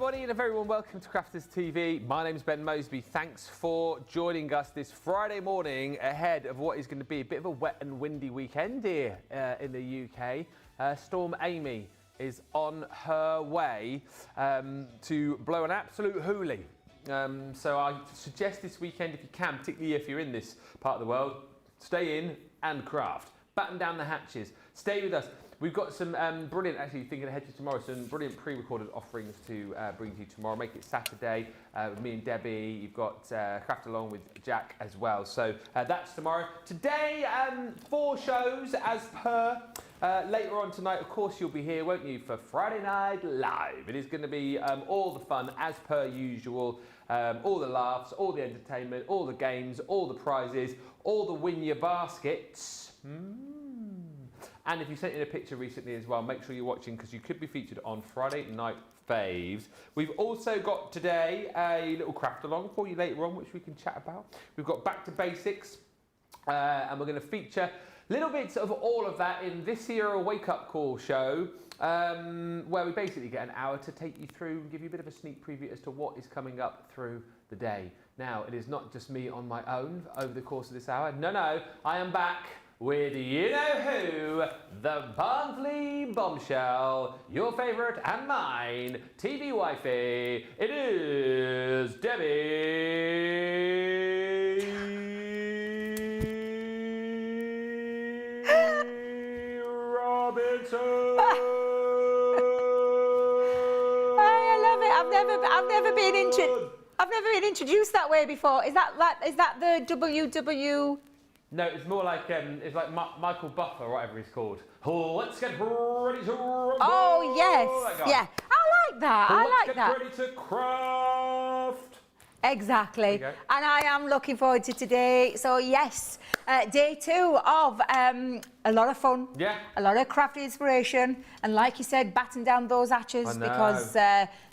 morning and a very warm welcome to Crafters TV. My name's Ben Moseby. Thanks for joining us this Friday morning ahead of what is going to be a bit of a wet and windy weekend here in the UK. Storm Amy is on her way to blow an absolute hoolie. So I suggest this weekend, if you can, particularly if you're in this part of the world, stay in and craft. Batten down the hatches. Stay with us. We've got some brilliant, actually thinking ahead to tomorrow, some brilliant pre-recorded offerings to bring to you tomorrow. Make it Saturday with me and Debbie. You've got Craft Along with Jack as well. So that's tomorrow. Today, 4 shows as per. Later on tonight, of course, you'll be here, won't you, for Friday Night Live. It is going to be all the fun as per usual. All the laughs, all the entertainment, all the games, all the prizes, all the win your baskets. And if you sent in a picture recently as well, make sure you're watching because you could be featured on Friday Night Faves. We've also got today a little craft along for you later on, which we can chat about. We've got Back to Basics, and we're going to feature little bits of all of that in this here wake-up call show, where we basically get an hour to take you through and give you a bit of a sneak preview as to what is coming up through the day. Now, it is not just me on my own over the course of this hour. No, I am back with you-know-who, the Barnsley bombshell, your favourite and mine, TV wifey. It is Debbie Robinson. I love it. I've never been introduced that way before. Is that the WW? No, it's more like it's like Michael Buffer or whatever he's called. Oh, let's get ready to rumble. Oh yes, yeah. I like that. Let's get ready to craft. Exactly. And I am looking forward to today. So yes, day 2 of a lot of fun. Yeah. A lot of crafty inspiration, and like you said, batten down those hatches because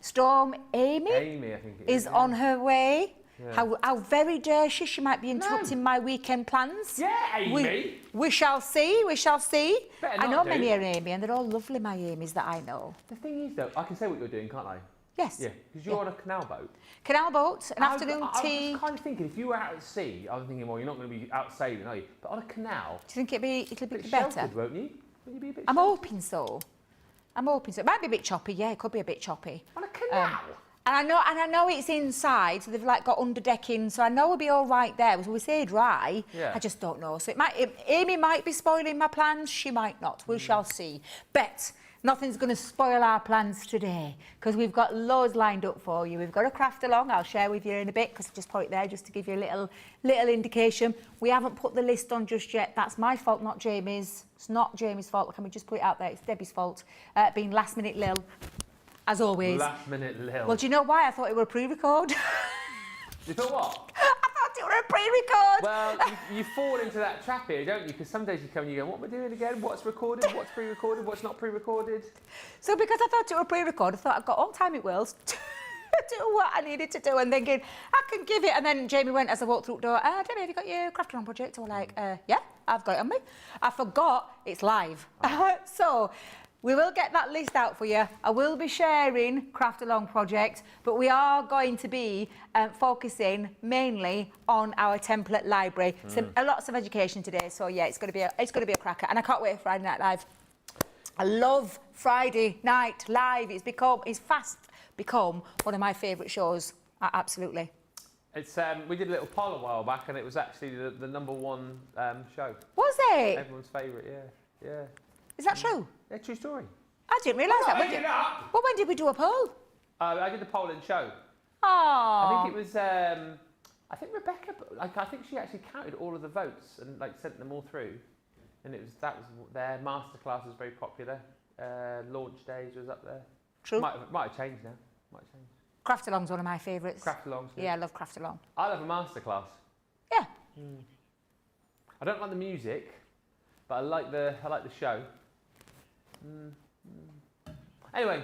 Storm Amy I think it is on her way. Yeah. How very dare she might be interrupting my weekend plans. Yeah, Amy. We shall see, we shall see. I know many are Amy, and they're all lovely, my Amy's that I know. The thing is, though, I can say what you're doing, can't I? Yes. Yeah, because you're on a canal boat. Canal boat, an afternoon tea. I was kind of thinking, if you were out at sea, I was thinking, well, you're not going to be out sailing, are you? But on a canal. Do you think it'll be better? Sheltered, won't you? Will you be a bit I'm hoping so. It might be a bit choppy, yeah, it could be a bit choppy. On a canal? And I know it's inside, so they've like got underdecking, so I know we'll be all right there. So we say dry, I just don't know. So Amy might be spoiling my plans, she might not. We shall see. But nothing's going to spoil our plans today because we've got loads lined up for you. We've got a craft along, I'll share with you in a bit because I just put it there just to give you a little indication. We haven't put the list on just yet. That's my fault, not Jamie's. It's not Jamie's fault. Can we just put it out there? It's Debbie's fault, being last minute Lil. As always. Last minute Lil. Well, do you know why? I thought it were a pre-record. You thought what? I thought it were a pre-record. Well, you fall into that trap here, don't you? Because some days you come and you go, what am I doing again? What's recorded? What's pre-recorded? What's not pre-recorded? So because I thought it were pre-record, I thought I've got all time it will to do what I needed to do and thinking, I can give it. And then Jamie went as I walked through the door, Debbie, have you got your Craftaganza project? I was like, yeah, I've got it on me. I forgot it's live. So we will get that list out for you. I will be sharing Craft Along project, but we are going to be focusing mainly on our template library. Lots of education today, so yeah, it's going to be a cracker, and I can't wait for Friday Night Live. I love Friday Night Live. It's fast become one of my favourite shows. Absolutely. It's we did a little poll a while back, and it was actually the #1 show. Was it? Everyone's favourite, yeah. Is that true? Yeah, true story. I didn't realise that. When did we do a poll? I did the poll in show. Oh. I think it was. I think Rebecca. I think she actually counted all of the votes and sent them all through, and that was their masterclass was very popular. Launch days was up there. True. Might have changed now. Craft Along's one of my favourites. Craft Along's good. Yeah, I love Craft Along. I love a masterclass. Yeah. I don't like the music, but I like the show. Anyway,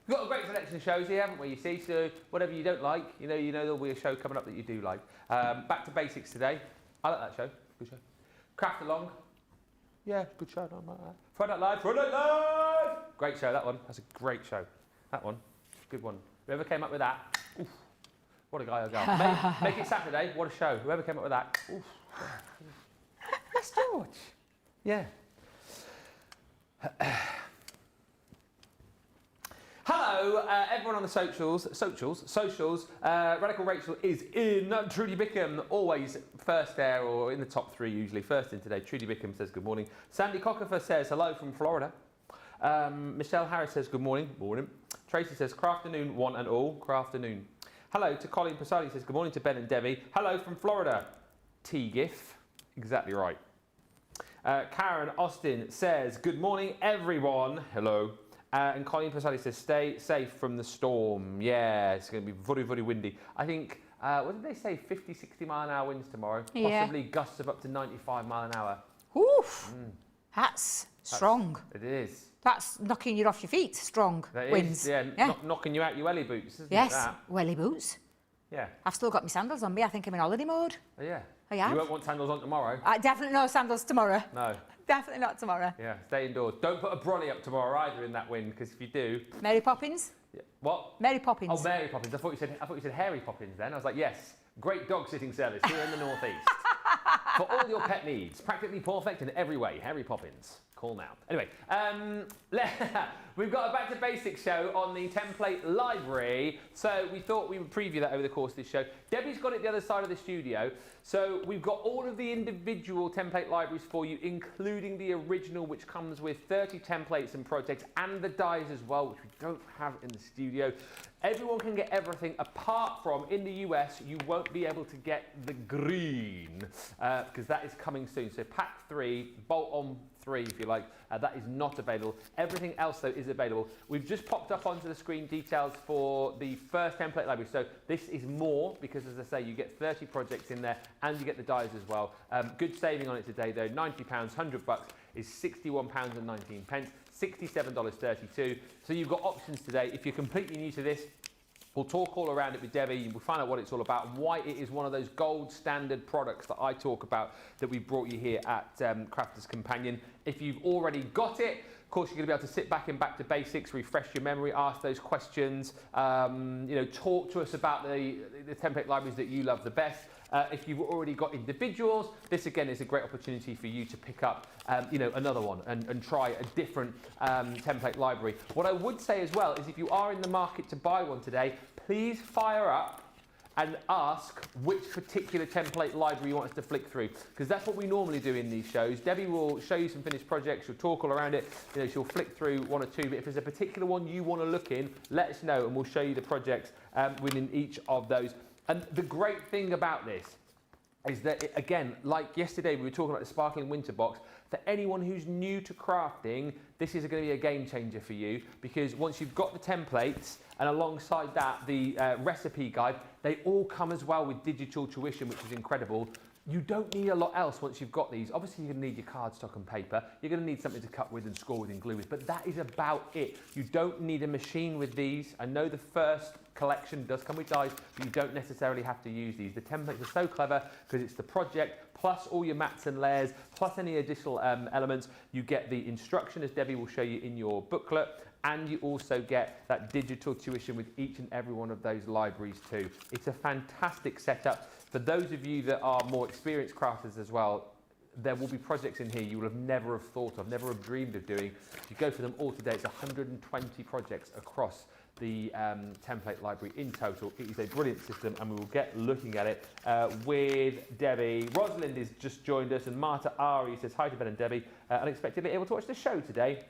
we've got a great selection of shows here, haven't we? You see, so whatever you don't like, you know there'll be a show coming up that you do like. Back to Basics today. I like that show. Good show. Craft Along. Yeah, good show. Friday Night Live. Great show, that one. That's a great show. That one. good one. Whoever came up with that, oof, what a guy or girl. Make it Saturday, what a show. Whoever came up with that, oof. That's George. Yeah. Hello, everyone on the socials. Radical Rachel is in. Trudy Bickham, always first there or in the top 3 usually. First in today. Trudy Bickham says good morning. Sandy Cockerfer says hello from Florida. Michelle Harris says good morning. Morning. Tracy says crafternoon one and all. Crafternoon. Hello to Colin Prasadi says good morning to Ben and Debbie. Hello from Florida. T-GIF. Exactly right. Karen Austin says good morning everyone. Hello. And Colin Prasadi says, stay safe from the storm. Yeah, it's going to be very, very windy. I think, what did they say, 50, 60 mile an hour winds tomorrow? Yeah. Possibly gusts of up to 95 mile an hour. Oof, that's strong. It is. That's knocking you off your feet, strong winds. Yeah, knocking you out your welly boots, isn't it? Yes, welly boots. Yeah. I've still got my sandals on me. I think I'm in holiday mode. Oh, yeah. I have. You won't want sandals on tomorrow? Definitely no sandals tomorrow. No. Definitely not tomorrow. Yeah, stay indoors. Don't put a brolly up tomorrow either in that wind, because if you do... Mary Poppins? Yeah. What? Mary Poppins. Oh, Mary Poppins. I thought you said Harry Poppins then. I was like, yes, great dog sitting service here in the northeast. For all your pet needs, practically perfect in every way. Harry Poppins. Call now. Anyway, we've got a Back to Basics show on the template library, so we thought we would preview that over the course of this show. Debbie's got it the other side of the studio, so we've got all of the individual template libraries for you, including the original, which comes with 30 templates and projects, and the dies as well, which we don't have in the studio. Everyone can get everything, apart from, in the US, you won't be able to get the green, because that is coming soon. So pack 3, bolt on 3 if you like, that is not available. Everything else though is available. We've just popped up onto the screen details for the first template library. So this is more because, as I say, you get 30 projects in there and you get the dies as well. Good saving on it today though, £90, $100 is £61.19, $67.32. So you've got options today. If you're completely new to this, we'll talk all around it with Debbie. We'll find out what it's all about and why it is one of those gold standard products that I talk about that we brought you here at Crafters Companion. If you've already got it, of course, you're going to be able to sit back in Back to Basics, refresh your memory, ask those questions, talk to us about the template libraries that you love the best. If you've already got individuals, this again is a great opportunity for you to pick up, another one and try a different template library. What I would say as well is if you are in the market to buy one today, please fire up and ask which particular template library you want us to flick through, because that's what we normally do in these shows. Debbie will show you some finished projects, she'll talk all around it, she'll flick through 1 or 2, but if there's a particular one you want to look in, let us know and we'll show you the projects within each of those. And the great thing about this is that, again, like yesterday we were talking about the Sparkling Winter Box, for anyone who's new to crafting, this is going to be a game changer for you, because once you've got the templates and alongside that the recipe guide, they all come as well with digital tuition, which is incredible. You don't need a lot else once you've got these. Obviously, you're going to need your cardstock and paper. You're going to need something to cut with and score with and glue with, but that is about it. You don't need a machine with these. I know the first collection does come with dies, but you don't necessarily have to use these. The templates are so clever because it's the project plus all your mats and layers, plus any additional elements. You get the instruction, as Debbie will show you in your booklet, and you also get that digital tuition with each and every one of those libraries too. It's a fantastic setup. For those of you that are more experienced crafters as well, there will be projects in here you will have never have thought of, never have dreamed of doing. If you go for them all today, it's 120 projects across the template library in total. It is a brilliant system and we will get looking at it with Debbie. Rosalind has just joined us and Marta Ari says, hi to Ben and Debbie, unexpectedly able to watch the show today.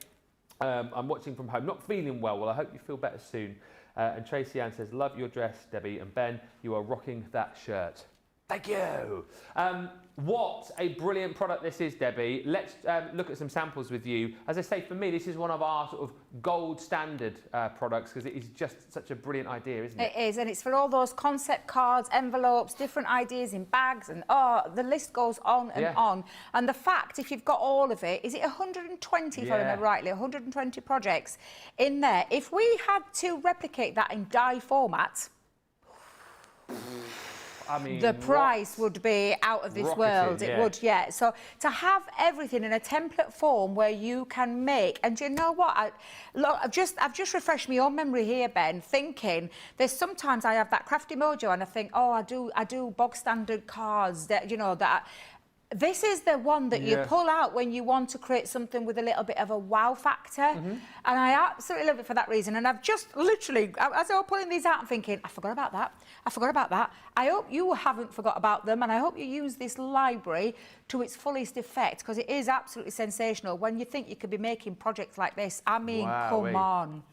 I'm watching from home, not feeling well. Well, I hope you feel better soon. And Tracy Ann says, love your dress, Debbie, and Ben, you are rocking that shirt. Thank you. What a brilliant product this is, Debbie. Let's look at some samples with you. As I say, for me, this is one of our sort of gold standard products because it is just such a brilliant idea, isn't it? It is, and it's for all those concept cards, envelopes, different ideas in bags, and the list goes on and on. And the fact, if you've got all of it, is it 120, if I remember rightly, 120 projects in there. If we had to replicate that in die format, I mean, the price would be out of this world. It would, yeah. So to have everything in a template form where you can make, and do you know what? I've just refreshed my own memory here, Ben, thinking there's sometimes I have that crafty mojo and I think, oh, I do bog standard cards that, you know, that. This is the one that you pull out when you want to create something with a little bit of a wow factor. And I absolutely love it for that reason. And I've just literally, as I was pulling these out, I'm thinking, I forgot about that. I forgot about that. I hope you haven't forgot about them. And I hope you use this library to its fullest effect, because it is absolutely sensational. When you think you could be making projects like this, I mean, come on.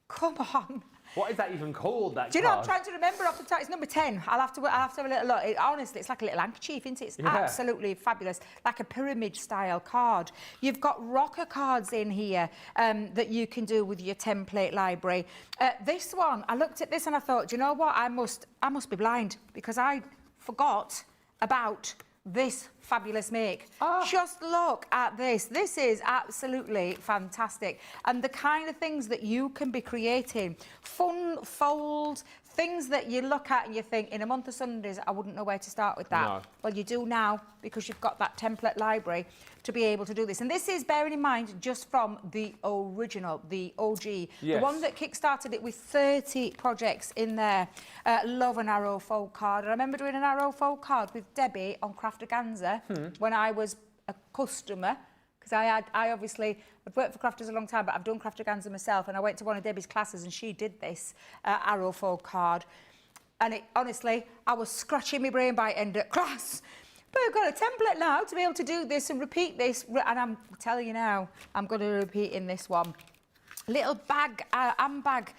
Come on. What is that even called, that Do you know, card? I'm trying to remember off the top. It's number 10. I'll have to have a little look. Honestly, it's like a little handkerchief, isn't it? It's absolutely fabulous. Like a pyramid-style card. You've got rocker cards in here that you can do with your template library. This one, I looked at this and I thought, do you know what? I must be blind, because I forgot about this fabulous make. Just look at this. This is absolutely fantastic. And the kind of things that you can be creating, fun folds, things that you look at and you think, in a month of Sundays, I wouldn't know where to start with that. No. Well, you do now, because you've got that template library to be able to do this. And this is, bearing in mind, just from the original, the OG. The one that kick-started it with 30 projects in there. Love an arrow fold card. I remember doing an arrow fold card with Debby on Craftaganza when I was a customer. Because I obviously, I've worked for Crafters a long time, but I've done Craftaganza myself, and I went to one of Debbie's classes and she did this arrow fold card. And it, honestly, I was scratching my brain by end of class. But I've got a template now to be able to do this and repeat this, and I'm telling you now, I'm going to repeat in this one. Little bag, handbag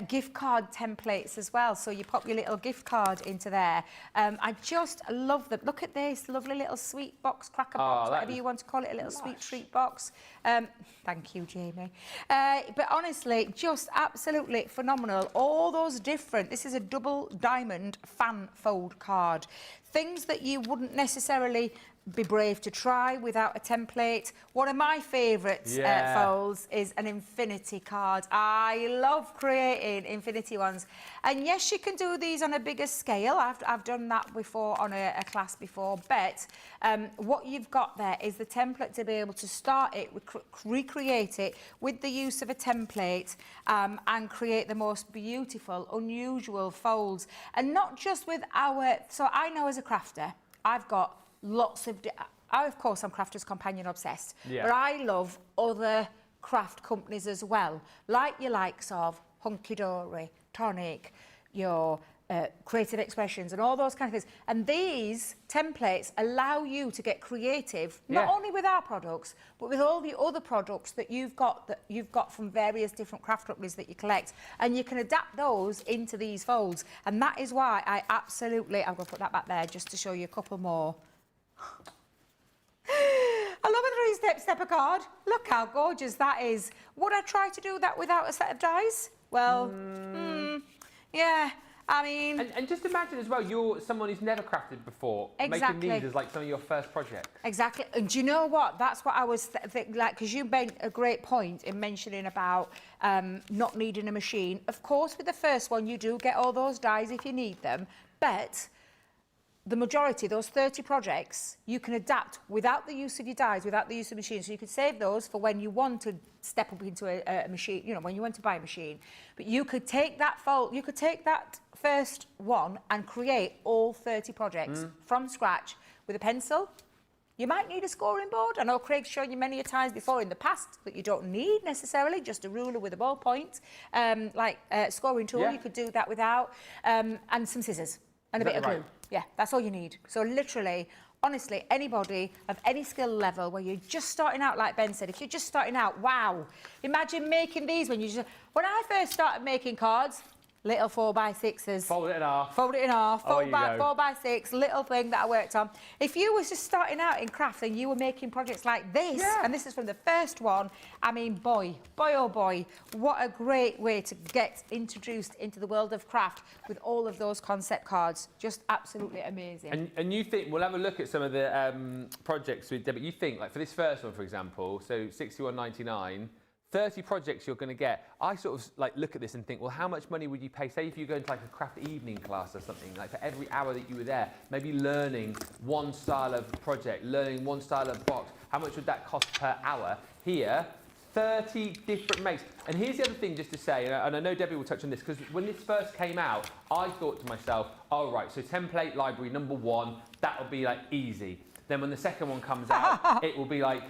gift card templates as well. So you pop your little gift card into there. I just love them. Look at this lovely little sweet box, cracker box, whatever you want to call it, a little sweet treat box. Thank you, Jamie. But honestly, just absolutely phenomenal. All those different, this is a double diamond fan fold card. Things that you wouldn't necessarily be brave to try without a template. One of my favourite folds is an infinity card. I love creating infinity ones. And yes, you can do these on a bigger scale. I've done that before on a class before, but what you've got there is the template to be able to start it, recreate it with the use of a template and create the most beautiful, unusual folds. And not just with so I know as a crafter, I've got lots of, of course I'm Crafters Companion obsessed, but I love other craft companies as well, like your likes of Hunky Dory, Tonic, your Creative Expressions and all those kind of things. And these templates allow you to get creative, not only with our products, but with all the other products that you've got from various different craft companies that you collect. And you can adapt those into these folds. And that is why I'm going to put that back there just to show you a couple more. I love a three-step stepper card. Look how gorgeous that is. Would I try to do that without a set of dies? Well, yeah. I mean... And just imagine as well, you're someone who's never crafted before, making these as like some of your first projects. Exactly. And do you know what? That's what I was thinking, like, because you made a great point in mentioning about not needing a machine. Of course, with the first one, you do get all those dies if you need them, but the majority, those 30 projects, you can adapt without the use of your dies, without the use of machines. So you could save those for when you want to step up into a machine, you know, when you want to buy a machine. But you could take that first one and create all 30 projects from scratch with a pencil. You might need a scoring board. I know Craig's shown you many a times before in the past that you don't need necessarily, just a ruler with a ballpoint, like a scoring tool, you could do that without, and some scissors and a bit of glue. Yeah, that's all you need. So literally, honestly, anybody of any skill level where you're just starting out, like Ben said, if you're just starting out, wow. Imagine making these when when I first started making cards, little 4x6s. Fold it in half. Fold it in half. Fold back 4x6, little thing that I worked on. If you was just starting out in craft and you were making projects like this, and this is from the first one, I mean, boy, oh boy, what a great way to get introduced into the world of craft with all of those concept cards. Just absolutely amazing. And you think, we'll have a look at some of the projects with Debbie. You think, like for this first one, for example, so 61.99, 30 projects you're going to get. I sort of like look at this and think, well, how much money would you pay? Say if you go into like a craft evening class or something, like for every hour that you were there, maybe learning one style of project, learning one style of box, how much would that cost per hour? Here, 30 different makes. And here's the other thing just to say, and I know Debbie will touch on this, because when this first came out, I thought to myself, oh right, so template library number 1, that'll be like easy. Then when the second one comes out, it will be like,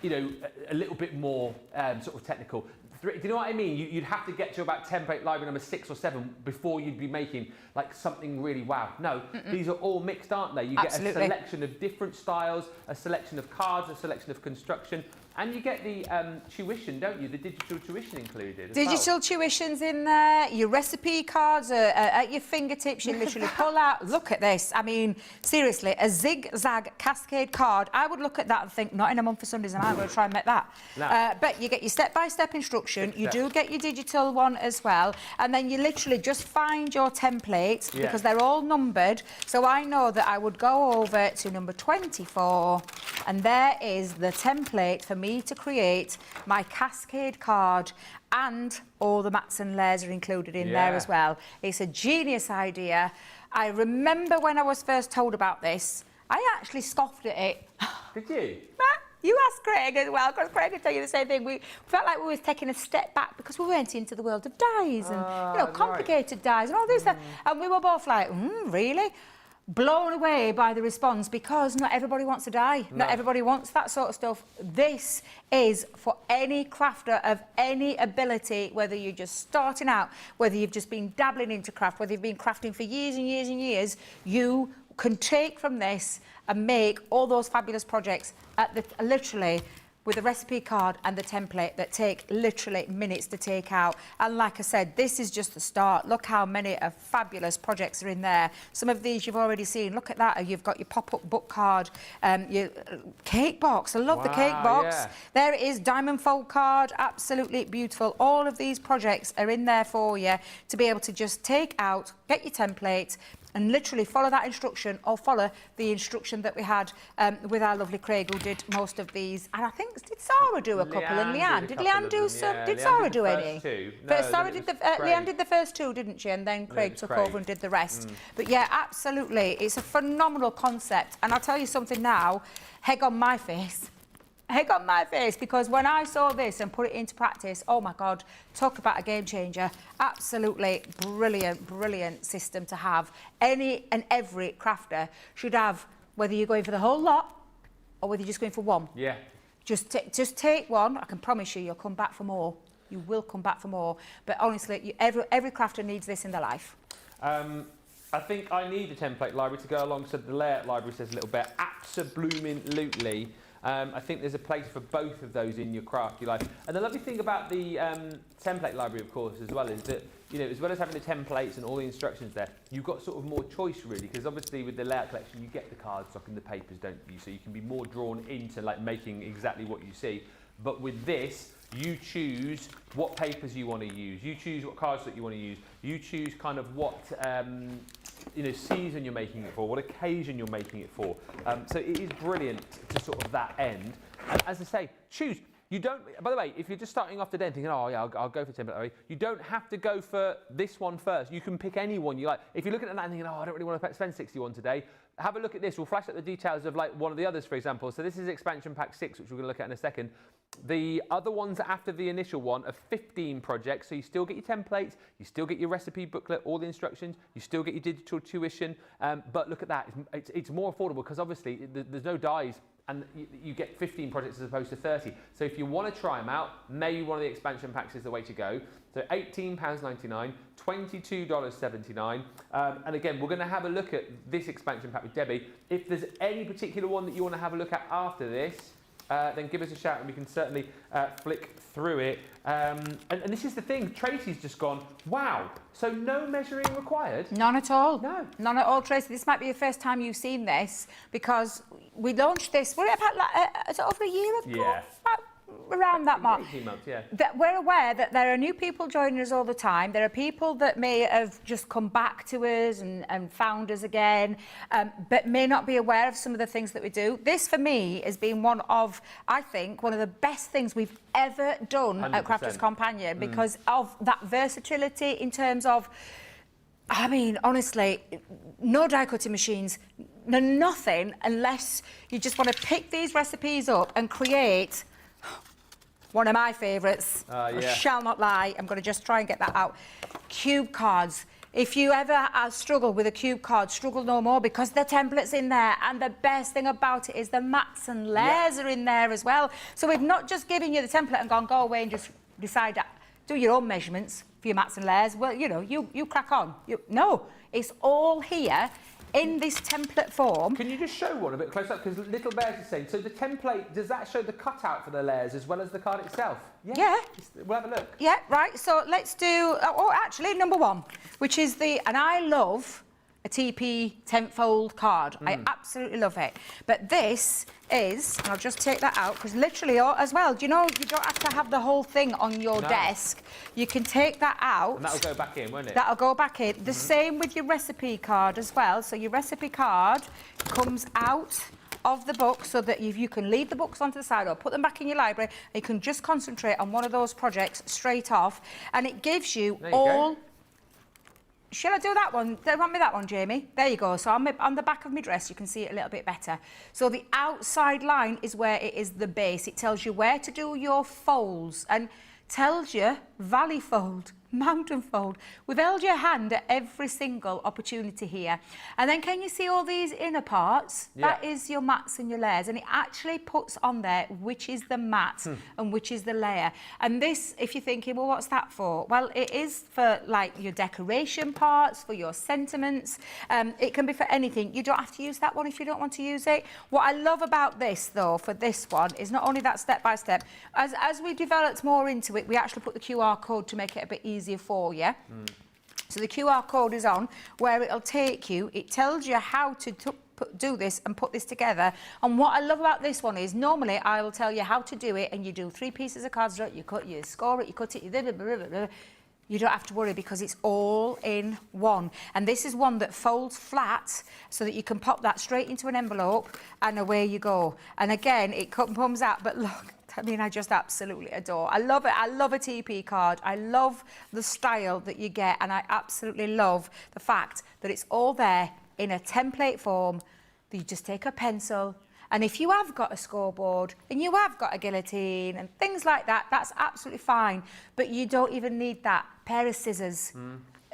you know, a little bit more sort of technical. Do you know what I mean? You'd have to get to about template library number 6 or 7 before you'd be making like something really wow. No, these are all mixed, aren't they? You get a selection of different styles, a selection of cards, a selection of construction. And you get the tuition, don't you? The digital tuition included. Digital tuition's in there. Your recipe cards are at your fingertips. You literally pull out. Look at this. I mean, seriously, a zigzag cascade card. I would look at that and think, not in a month for Sundays, and I'm going to try and make that. No. But you get your step-by-step instruction. You do get your digital one as well. And then you literally just find your templates because they're all numbered. So I know that I would go over to number 24, and there is the template for me to create my cascade card, and all the mats and layers are included in there as well. It's a genius idea. I remember when I was first told about this, I actually scoffed at it. Did you? You asked Craig as well, because Craig could tell you the same thing. We felt like we were taking a step back because we went into the world of dyes and you know, complicated dyes and all this stuff. And we were both like, really? Blown away by the response, because not everybody wants to dye. No. Not everybody wants that sort of stuff. This is for any crafter of any ability, whether you're just starting out, whether you've just been dabbling into craft, whether you've been crafting for years and years and years, you can take from this and make all those fabulous projects at the, literally with a recipe card and the template that take literally minutes to take out. And like I said, this is just the start. Look how many fabulous projects are in there. Some of these you've already seen. Look at that. You've got your pop-up book card, your cake box. I love the cake box. Yeah. There it is, diamond fold card. Absolutely beautiful. All of these projects are in there for you to be able to just take out, get your template, and literally follow that instruction, or follow the instruction that we had with our lovely Craig, who did most of these. And I think, did Sarah do a couple? And Leanne? Did Leanne do some? Yeah, did Sarah do any? No, Sarah did the, Leanne did the first 2, didn't she? And then Craig took over and did the rest. But yeah, absolutely. It's a phenomenal concept. And I'll tell you something now, egg on my face. Egg on my face, because when I saw this and put it into practice, oh my God, talk about a game changer. Absolutely brilliant, brilliant system to have. Any and every crafter should have, whether you're going for the whole lot or whether you're just going for one. Yeah. Just take one. I can promise you, you'll come back for more. You will come back for more. But honestly, every crafter needs this in their life. I think I need a template library to go alongside the layout library, says a little bit. Absolutely. I think there's a place for both of those in your crafty life. And the lovely thing about the template library, of course, as well, is that, you know, as well as having the templates and all the instructions there, you've got sort of more choice, really, because obviously with the layout collection, you get the cardstock and the papers, don't you? So you can be more drawn into like making exactly what you see. But with this, you choose what papers you want to use. You choose what cardstock you want to use. You choose kind of what you know, season you're making it for, what occasion you're making it for. So it is brilliant to sort of that end. And as I say, choose. You don't, by the way, if you're just starting off today and thinking, oh yeah, I'll go for template, you don't have to go for this one first. You can pick any one you like. If you're looking at that and thinking, oh, I don't really want to spend 61 today, have a look at this. We'll flash up the details of like one of the others, for example. So this is expansion pack 6, which we're going to look at in a second. The other ones after the initial one are 15 projects. So you still get your templates, you still get your recipe booklet, all the instructions, you still get your digital tuition. But look at that, it's more affordable because obviously there's no dies. And you get 15 projects as opposed to 30. So if you want to try them out, maybe one of the expansion packs is the way to go. So £18.99, $22.79. And again, we're going to have a look at this expansion pack with Debbie. If there's any particular one that you want to have a look at after this, then give us a shout and we can certainly flick through it. And this is the thing, Tracy's just gone, wow, so no measuring required? None at all. No. None at all, Tracy. This might be the first time you've seen this, because we launched this, we're about like, is it over a year ago? Yeah. around that mark. 18 months, yeah. That we're aware that there are new people joining us all the time. There are people that may have just come back to us and found us again, but may not be aware of some of the things that we do. This, for me, has been one of, I think, one of the best things we've ever done 100%. at Crafters Companion because of that versatility in terms of, I mean, honestly, no die cutting machines, no nothing, unless you just want to pick these recipes up and create one of my favourites. I shall not lie. I'm going to just try and get that out. Cube cards. If you ever struggle with a cube card, struggle no more because the template's in there. And the best thing about it is the mats and layers are in there as well. So we've not just given you the template and gone, go away and just decide that. Do your own measurements for your mats and layers. Well, you know, you crack on. No, it's all here in this template form. Can you just show one a bit closer up? Because Little Bears is saying, so the template, does that show the cutout for the layers as well as the card itself? Yeah. We'll have a look. Yeah, right. So let's do, actually, number one, which is and I love a TP 10-fold card. I absolutely love it. But this is, and I'll just take that out, because literally, as well, do you know, you don't have to have the whole thing on your desk. You can take that out. And that'll go back in, won't it? That'll go back in. The same with your recipe card as well. So your recipe card comes out of the book so that you can leave the books onto the side or put them back in your library. And you can just concentrate on one of those projects straight off. And it gives you all... Shall I do that one? Do you want me that one, Jamie? There you go. So on the back of my dress, you can see it a little bit better. So the outside line is where it is the base. It tells you where to do your folds and tells you valley fold, mountain fold. We've held your hand at every single opportunity here. And then can you see all these inner parts? Yeah. That is your mats and your layers. And it actually puts on there which is the mat and which is the layer. And this, if you're thinking, well, what's that for? Well, it is for like your decoration parts, for your sentiments. It can be for anything. You don't have to use that one if you don't want to use it. What I love about this, though, for this one, is not only that step-by-step. As we developed more into it, we actually put the QR code to make it a bit easier for you. So the QR code is on where it'll take you. It tells you how to do this and put this together. And what I love about this one is normally I will tell you how to do it and you do 3 pieces of cardstock, you cut, you score it, you cut it, you you don't have to worry because it's all in one. And this is one that folds flat so that you can pop that straight into an envelope and away you go. And again, it comes out, but look, I mean, I just absolutely adore. I love it. I love a TP card. I love the style that you get, and I absolutely love the fact that it's all there in a template form that you just take a pencil. And if you have got a scoreboard and you have got a guillotine and things like that, that's absolutely fine. But you don't even need that. Pair of scissors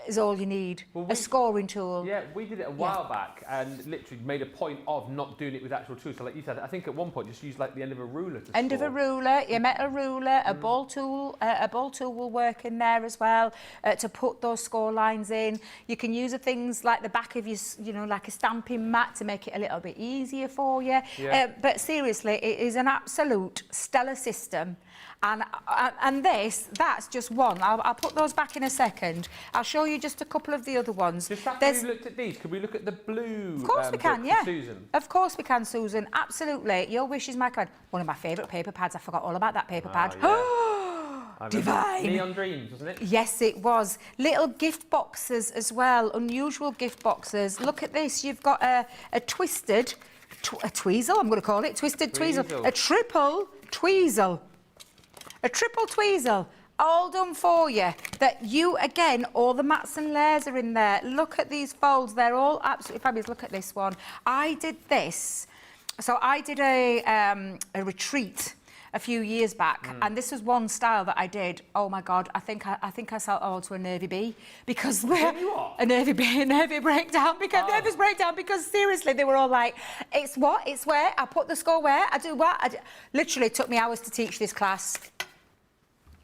is all you need. Well, a scoring tool. Yeah, we did it a while back and literally made a point of not doing it with actual tools. So like you said, I think at one point just use like the end of a ruler to End of a ruler, your metal ruler, a ball tool. A ball tool will work in there as well to put those score lines in. You can use things like the back of your, you know, like a stamping mat to make it a little bit easier for you. Yeah. But seriously, it is an absolute stellar system. And that's just one. I'll put those back in a second. I'll show you just a couple of the other ones. Just after we've looked at these, could we look at the blue? Of course we can, yeah. Susan? Of course we can, Susan. Absolutely. Your wish is my command. One of my favourite paper pads. I forgot all about that paper pad. Yeah. Divine. Neon Dreams, wasn't it? Yes, it was. Little gift boxes as well. Unusual gift boxes. Look at this. You've got a twisted, a tweezel, I'm going to call it. Twisted tweezel. A triple tweezel. A triple tweezel, all done for you. That you, again, all the mats and layers are in there. Look at these folds, they're all absolutely fabulous. Look at this one. I did this, so I did a retreat a few years back, and this was one style that I did. Oh my God, I think I sold all to a nervy bee because we're a nervy bee, a nervy breakdown because nervous breakdown because seriously they were all like, it's what, it's where, I put the score where, I do what, literally it took me hours to teach this class.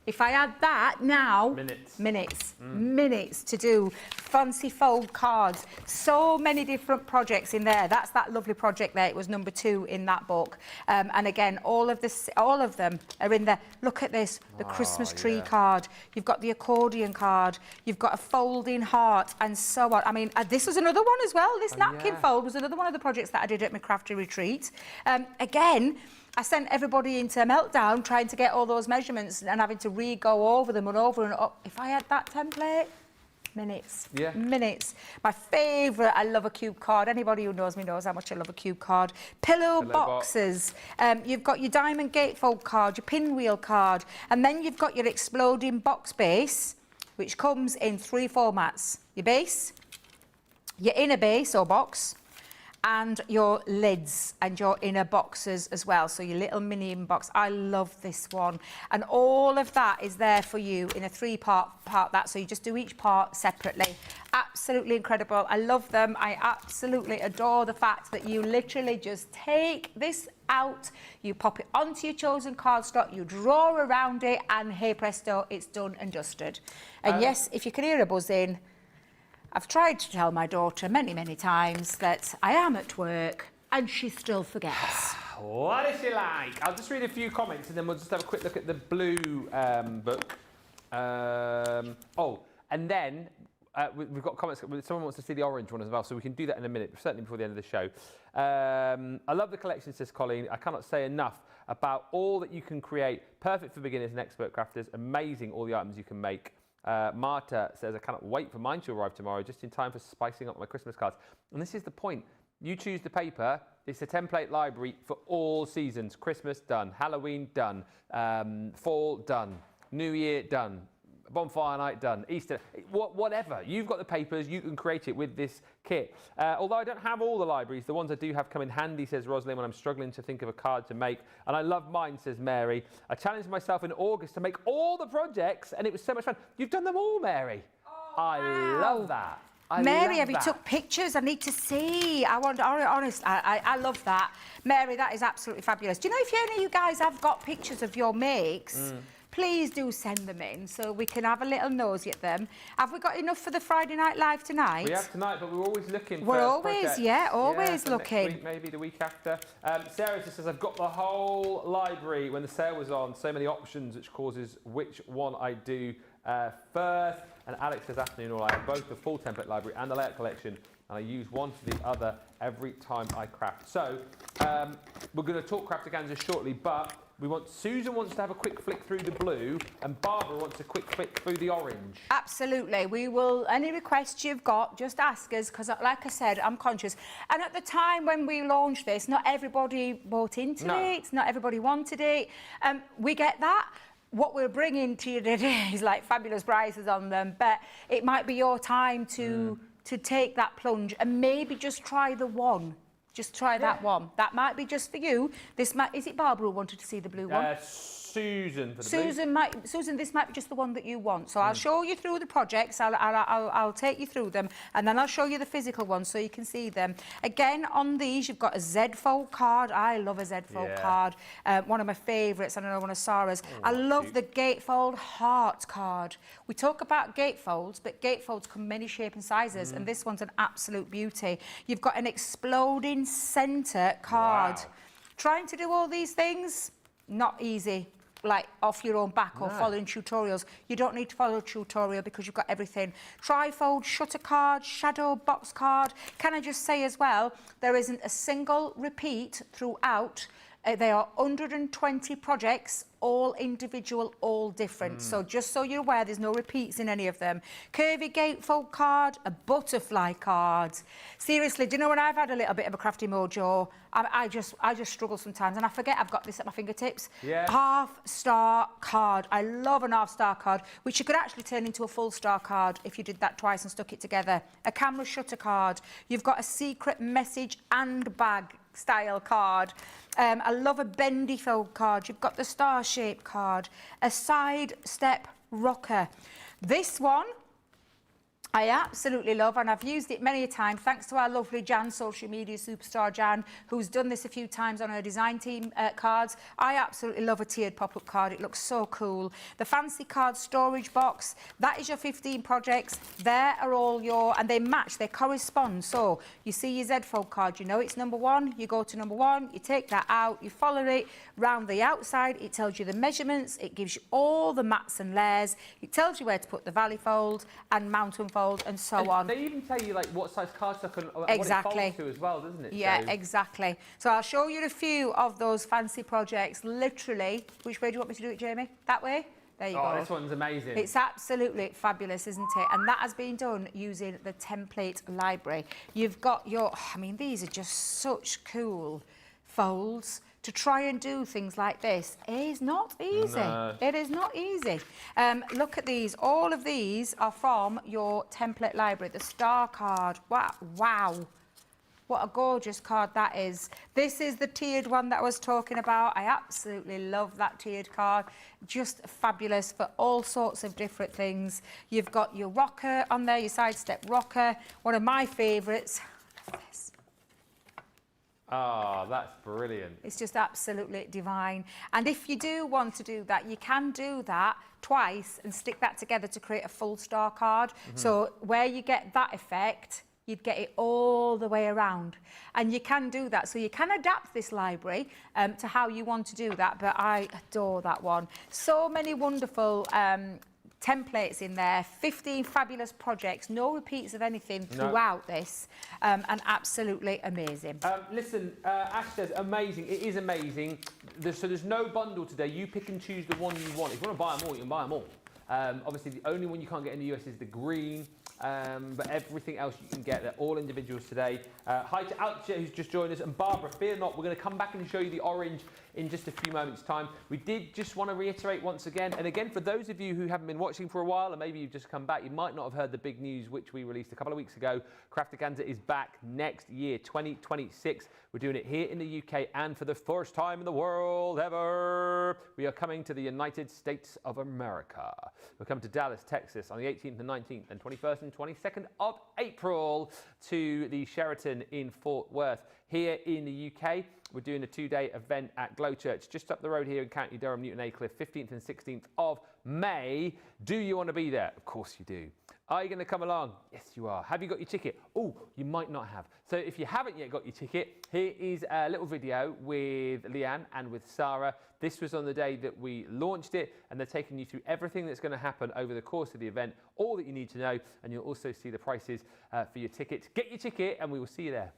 If I add that now, minutes to do fancy fold cards. So many different projects in there. That's that lovely project there. It was number 2 in that book. And again, all of them are in there. Look at this, the Christmas tree card. You've got the accordion card. You've got a folding heart and so on. I mean, this was another one as well. This napkin fold was another one of the projects that I did at my crafty retreat. Again, I sent everybody into a meltdown trying to get all those measurements and having to re-go over them and over and up. If I had that template, minutes. Yeah. Minutes. My favourite, I love a cube card. Anybody who knows me knows how much I love a cube card. Pillow boxes. You've got your diamond gatefold card, your pinwheel card, and then you've got your exploding box base, which comes in 3 formats. Your base, your inner base or box, and your lids and your inner boxes as well. So your little mini inbox. I love this one. And all of that is there for you in a 3-part that. So you just do each part separately. Absolutely incredible. I love them. I absolutely adore the fact that you literally just take this out, you pop it onto your chosen cardstock, you draw around it, and hey presto, it's done and dusted. And yes, if you can hear a buzzing, I've tried to tell my daughter many, many times that I am at work and she still forgets. What is she like? I'll just read a few comments and then we'll just have a quick look at the blue book. And then we've got comments. Someone wants to see the orange one as well, so we can do that in a minute, certainly before the end of the show. I love the collection, says Colleen. I cannot say enough about all that you can create. Perfect for beginners and expert crafters. Amazing all the items you can make. Marta says, I cannot wait for mine to arrive tomorrow, just in time for spicing up my Christmas cards. And this is the point. You choose the paper. It's a template library for all seasons. Christmas, done. Halloween, done. Fall, done. New Year, done. Bonfire night, done. Easter, whatever. You've got the papers. You can create it with this kit. Although I don't have all the libraries, the ones I do have come in handy, says Rosalind, when I'm struggling to think of a card to make. And I love mine, says Mary. I challenged myself in August to make all the projects, and it was so much fun. You've done them all, Mary. Oh, I love that. Mary, have you took pictures? I need to see. I want, honest, I love that. Mary, that is absolutely fabulous. Do you know if any of you guys have got pictures of your makes? Please do send them in so we can have a little nosy at them. Have we got enough for the Friday Night Live tonight? We have tonight, but we're always looking for We're always, projects. yeah, always for looking. Next week, maybe the week after. Sarah just says, I've got the whole library when the sale was on. So many options, which causes which one I do first. And Alex says, afternoon, all I have both the full template library and the layout collection. And I use one for the other every time I craft. So we're going to talk Craftaganza shortly, but Susan wants to have a quick flick through the blue, and Barbara wants a quick flick through the orange. Absolutely. We will, any requests you've got, just ask us, because like I said, I'm conscious. And at the time when we launched this, not everybody bought into it, not everybody wanted it. We get that. What we're bringing to you today is like fabulous prices on them, but it might be your time to take that plunge and maybe just try the one. Just try that one. That might be just for you. Is it Barbara who wanted to see the blue one? Susan for the blue. Susan, this might be just the one that you want. So I'll show you through the projects. I'll take you through them, and then I'll show you the physical ones so you can see them. Again, on these, you've got a Z-fold card. I love a Z-fold card. One of my favourites. I know one of Sarah's. I love the gatefold heart card. We talk about gatefolds, but gatefolds come many shapes and sizes, and this one's an absolute beauty. You've got an exploding centre card. Wow. Trying to do all these things, not easy. Like off your own back or following tutorials. You don't need to follow a tutorial because you've got everything. Trifold, shutter card, shadow box card. Can I just say as well, there isn't a single repeat throughout. They are 120 projects, all individual, all different. So just so you're aware, there's no repeats in any of them. Curvy gatefold card, a butterfly card. Seriously, do you know when I've had a little bit of a crafty mojo, I just struggle sometimes and I forget I've got this at my fingertips. Yeah. Half-star card. I love an half-star card, which you could actually turn into a full-star card if you did that twice and stuck it together. A camera shutter card. You've got a secret message and bag style card. I love a bendy fold card. You've got the star-shaped card, a side step rocker. This one I absolutely love, and I've used it many a time thanks to our lovely Jan, social media superstar Jan, who's done this a few times on her design team cards. I absolutely love a tiered pop-up card. It looks so cool. The fancy card storage box, that is your 15 projects. There are all your, and they match, they correspond. So you see your Z-fold card, you know it's number 1, you go to number 1, you take that out, you follow it round the outside, it tells you the measurements, it gives you all the mats and layers, it tells you where to put the valley fold and mount and fold fold, and so on. They even tell you like what size cardstock and what it folds to as well, doesn't it? Yeah, so... exactly. So I'll show you a few of those fancy projects, literally. Which way do you want me to do it, Jamie? That way? There you go. Oh, this one's amazing. It's absolutely fabulous, isn't it? And that has been done using the template library. You've got your, I mean, these are just such cool folds. To try and do things like this is not easy. No. It is not easy. Look at these. All of these are from your template library. The star card. Wow. Wow. What a gorgeous card that is. This is the tiered one that I was talking about. I absolutely love that tiered card. Just fabulous for all sorts of different things. You've got your rocker on there, your sidestep rocker. One of my favourites. This. Oh, that's brilliant. It's just absolutely divine. And if you do want to do that, you can do that twice and stick that together to create a full star card. So where you get that effect, you'd get it all the way around. And you can do that. So you can adapt this library to how you want to do that. But I adore that one. So many wonderful templates in there, 15 fabulous projects, no repeats of anything throughout this, and absolutely amazing. Listen, Ash says amazing. It is amazing. So there's no bundle today. You pick and choose the one you want. If you want to buy them all, you can buy them all. Obviously, the only one you can't get in the US is the green. But everything else you can get, they're all individuals today. Hi to Alcia, who's just joined us, and Barbara, fear not, we're going to come back and show you the orange in just a few moments' time. We did just want to reiterate once again, and again, for those of you who haven't been watching for a while, and maybe you've just come back, you might not have heard the big news which we released a couple of weeks ago. Craftaganza is back next year, 2026. We're doing it here in the UK, and for the first time in the world ever, we are coming to the United States of America. We're coming to Dallas, Texas on the 18th and 19th and 21st and 22nd of April to the Sheraton in Fort Worth. Here in the UK, we're doing a 2-day event at Glow Church, just up the road here in County Durham, Newton Aycliffe, 15th and 16th of May. Do you want to be there? Of course you do. Are you going to come along? Yes, you are. Have you got your ticket? Oh, you might not have. So if you haven't yet got your ticket, here is a little video with Leanne and with Sarah. This was on the day that we launched it, and they're taking you through everything that's going to happen over the course of the event, all that you need to know, and you'll also see the prices for your tickets. Get your ticket, and we will see you there.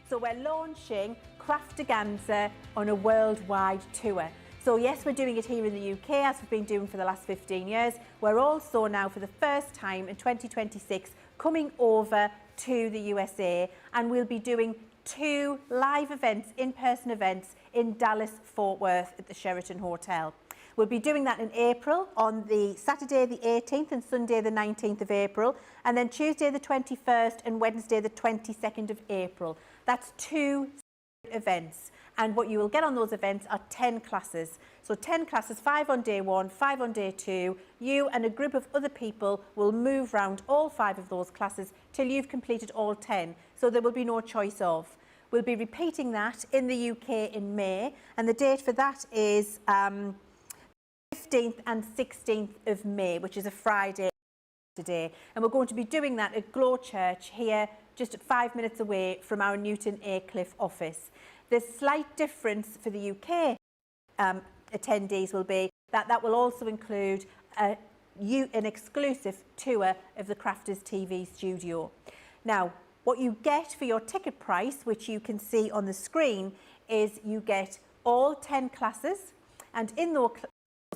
So we're launching Craftaganza on a worldwide tour. So yes, we're doing it here in the UK, as we've been doing for the last 15 years. We're also now, for the first time in 2026, coming over to the USA, and we'll be doing 2 live events, in-person events, in Dallas, Fort Worth at the Sheraton Hotel. We'll be doing that in April, on the Saturday the 18th and Sunday the 19th of April, and then Tuesday the 21st and Wednesday the 22nd of April. That's 2 events, and what you will get on those events are 10 classes. So 10 classes, 5 on day 1, 5 on day 2. You and a group of other people will move round all 5 of those classes till you've completed all 10. So there will be no choice of. We'll be repeating that in the UK in May, and the date for that is 15th and 16th of May, which is a Friday today. And we're going to be doing that at Glow Church here, just 5 minutes away from our Newton Aycliffe office. The slight difference for the UK attendees will be that will also include an exclusive tour of the Crafters TV studio. Now, what you get for your ticket price, which you can see on the screen, is you get all 10 classes, and in those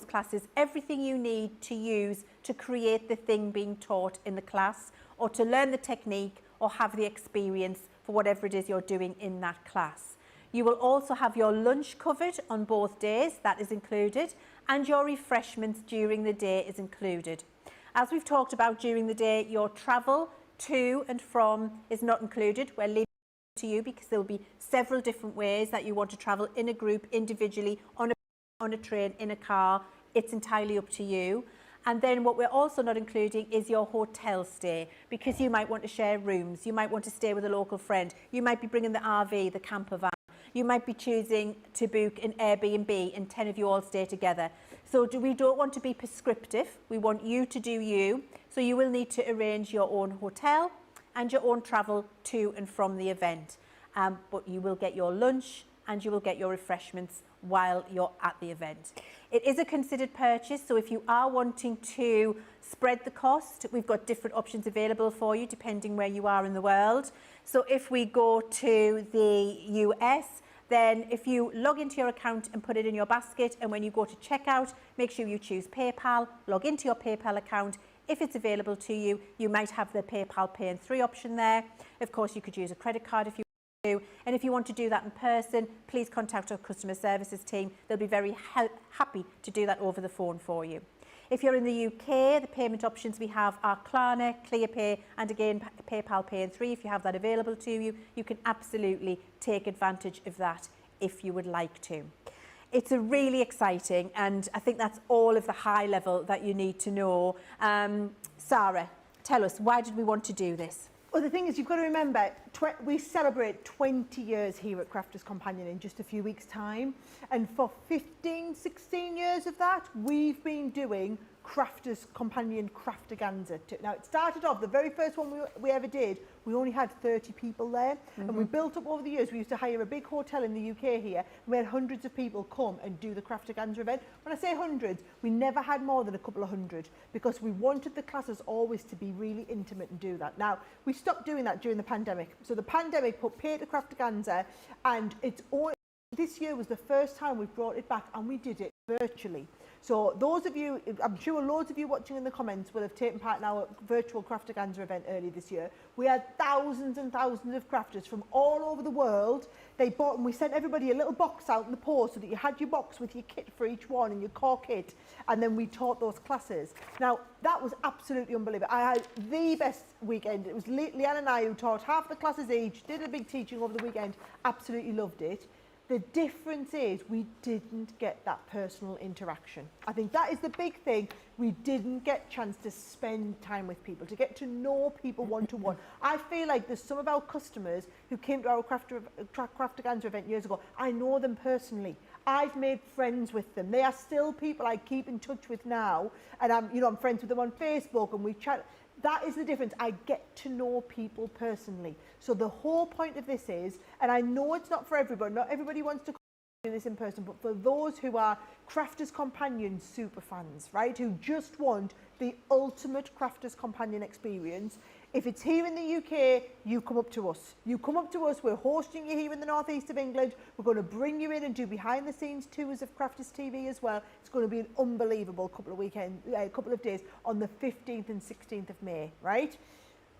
classes, everything you need to use to create the thing being taught in the class, or to learn the technique, or have the experience for whatever it is you're doing in that class. You will also have your lunch covered on both days, that is included, and your refreshments during the day is included. As we've talked about during the day, your travel to and from is not included. We're leaving it to you because there will be several different ways that you want to travel in a group, individually, on a train, in a car. It's entirely up to you. And then what we're also not including is your hotel stay, because you might want to share rooms, you might want to stay with a local friend, you might be bringing the RV, the camper van, you might be choosing to book an Airbnb and 10 of you all stay together. So we don't want to be prescriptive, we want you to do you, so you will need to arrange your own hotel and your own travel to and from the event. But you will get your lunch, and you will get your refreshments while you're at the event. It is a considered purchase, so if you are wanting to spread the cost, we've got different options available for you depending where you are in the world. So if we go to the US, then if you log into your account and put it in your basket, and when you go to checkout, make sure you choose PayPal, log into your PayPal account. If it's available to you, you might have the PayPal Pay in 3 option there. Of course, you could use a credit card if you want to. And if you want to do that in person, please contact our customer services team. They'll be very happy to do that over the phone for you. If you're in the UK, the payment options we have are Klarna, ClearPay, and again, PayPal Pay in 3. If you have that available to you, you can absolutely take advantage of that if you would like to. It's a really exciting, and I think that's all of the high level that you need to know. Sarah, tell us, why did we want to do this? Well, the thing is, you've got to remember, we celebrate 20 years here at Crafters Companion in just a few weeks' time. And for 15, 16 years of that, we've been doing Crafters Companion Craftaganza. Now, it started off, the very first one we ever did, we only had 30 people there. And we built up over the years. We used to hire a big hotel in the UK here. And we had hundreds of people come and do the Craftaganza event. When I say hundreds, we never had more than a couple of hundred because we wanted the classes always to be really intimate and do that. Now, we stopped doing that during the pandemic. So the pandemic put paid to Craftaganza, and this year was the first time we brought it back, and we did it virtually. So those of you, I'm sure loads of you watching in the comments will have taken part in our virtual Craftaganza event earlier this year. We had thousands and thousands of crafters from all over the world. They bought, and we sent everybody a little box out in the post so that you had your box with your kit for each one and your core kit, and then we taught those classes. Now, that was absolutely unbelievable. I had the best weekend. It was Leanne and I who taught half the classes each, did a big teaching over the weekend, absolutely loved it. The difference is we didn't get that personal interaction. I think that is the big thing. We didn't get a chance to spend time with people, to get to know people one-to-one. I feel like there's some of our customers who came to our Craftaganza event years ago. I know them personally. I've made friends with them. They are still people I keep in touch with now. And I'm friends with them on Facebook, and we chat. That is the difference. I get to know people personally. So the whole point of this is, and I know it's not for everybody, not everybody wants to do this in person, but for those who are Crafters Companion super fans, right, who just want the ultimate Crafters Companion experience, if it's here in the UK, you come up to us. You come up to us, we're hosting you here in the northeast of England. We're going to bring you in and do behind the scenes tours of Crafters TV as well. It's going to be an unbelievable couple of days on the 15th and 16th of May, right?